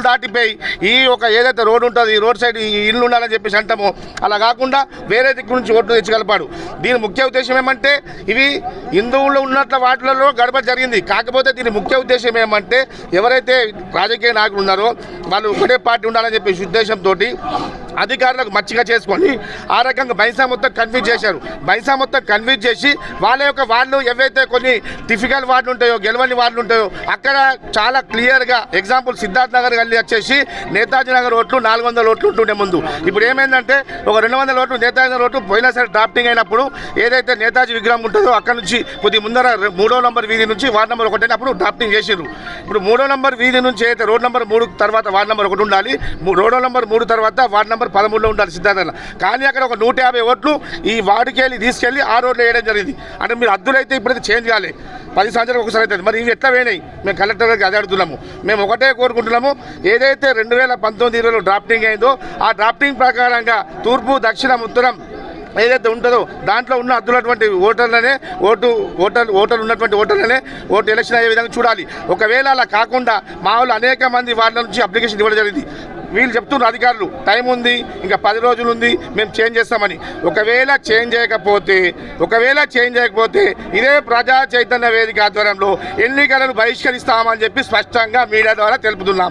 దాటిపోయి ఈ ఒక ఏదైతే రోడ్ ఉంటుంది ఈ రోడ్ సైడ్ ఈ ఇల్లు ఉండాలని చెప్పేసి అంటామో అలా కాకుండా వేరే దిక్కు నుంచి ఓట్లు తెచ్చగలపాడు. దీని ముఖ్య ఉద్దేశం ఏమంటే ఇవి హిందువులు ఉన్నట్ల వాటిలలో గడప జరిగింది. కాకపోతే దీని ముఖ్య ఉద్దేశం ఏమంటే ఎవరైతే రాజకీయ నాయకులు ఉన్నారో వాళ్ళు ఒకటే పార్టీ ఉండాలని చెప్పేసి ఉద్దేశంతో అధికారులకు మచ్చిగా చేసుకొని ఆ రకంగా బైసా మొత్తం కన్ఫ్యూజ్ చేశారు. బైసా మొత్తం కన్ఫ్యూజ్ చేసి వాళ్ళు ఏవైతే కొన్ని టిఫికల్ వార్డులు ఉంటాయో గెలవని వార్డులు ఉంటాయో అక్కడ చాలా క్లియర్గా ఎగ్జాంపుల్ సిద్ధార్థ్ నగర్ గల్లీ వచ్చేసి నేతాజీ నగర్ ఓట్లు 400 ఓట్లు ఉంటుండే ముందు. ఇప్పుడు ఏమైందంటే ఒక 200 ఓట్లు నేతాజీ నగర్ ఓట్లు పోయినా సరే డ్రాఫ్టింగ్ అయినప్పుడు ఏదైతే నేతాజీ విగ్రహం ఉంటుందో అక్కడ నుంచి కొద్ది ముందర 3వ నంబర్ వీధి నుంచి వార్డు నెంబర్ 1 అప్పుడు డ్రాఫ్టింగ్ చేసారు. ఇప్పుడు 3వ నంబర్ వీధి నుంచి అయితే రోడ్ నెంబర్ 3 తర్వాత వార్డు నెంబర్ 1 ఉండాలి, రోడ్ నెంబర్ 3 తర్వాత వార్డు నెంబర్ 13లో ఉండాలి సిద్ధార్థ. కానీ అక్కడ ఒక 150 ఓట్లు ఈ వార్డుకి వెళ్ళి తీసుకెళ్ళి ఆ రోడ్లో వేయడం జరిగింది. అంటే మీరు అద్దులైతే ఇప్పుడైతే చేంజ్ కాలే, 10 సంవత్సరాలు ఒకసారి అవుతుంది. మరి ఇవి ఎట్లా వేయినాయి? మేము కలెక్టర్ గారికి అదే అడుగుతున్నాము. మేము ఒకటే కోరుకుంటున్నాము, ఏదైతే 2019-20 డ్రాఫ్టింగ్ అయిందో ఆ డ్రాఫ్టింగ్ ప్రకారంగా తూర్పు దక్షిణ ఉత్తరం ఏదైతే ఉంటుందో దాంట్లో ఉన్న అద్దులటువంటి ఓటర్లనే ఓటర్లు ఉన్నటువంటి ఓటర్లనే ఓటు ఎలక్షన్ అయ్యే విధంగా చూడాలి. ఒకవేళ అలా కాకుండా మా వాళ్ళు అనేక మంది వార్డుల నుంచి అప్లికేషన్ ఇవ్వడం జరిగింది. వీళ్ళు చెప్తున్నారు అధికారులు టైం ఉంది, ఇంకా 10 రోజులు ఉంది, మేము చేంజ్ చేస్తామని. ఒకవేళ చేంజ్ చేయకపోతే ఇదే ప్రజా చైతన్య వేదిక ఆధ్వర్యంలో ఎన్నికలను బహిష్కరిస్తామని చెప్పి స్పష్టంగా మీడియా ద్వారా తెలుపుతున్నాం.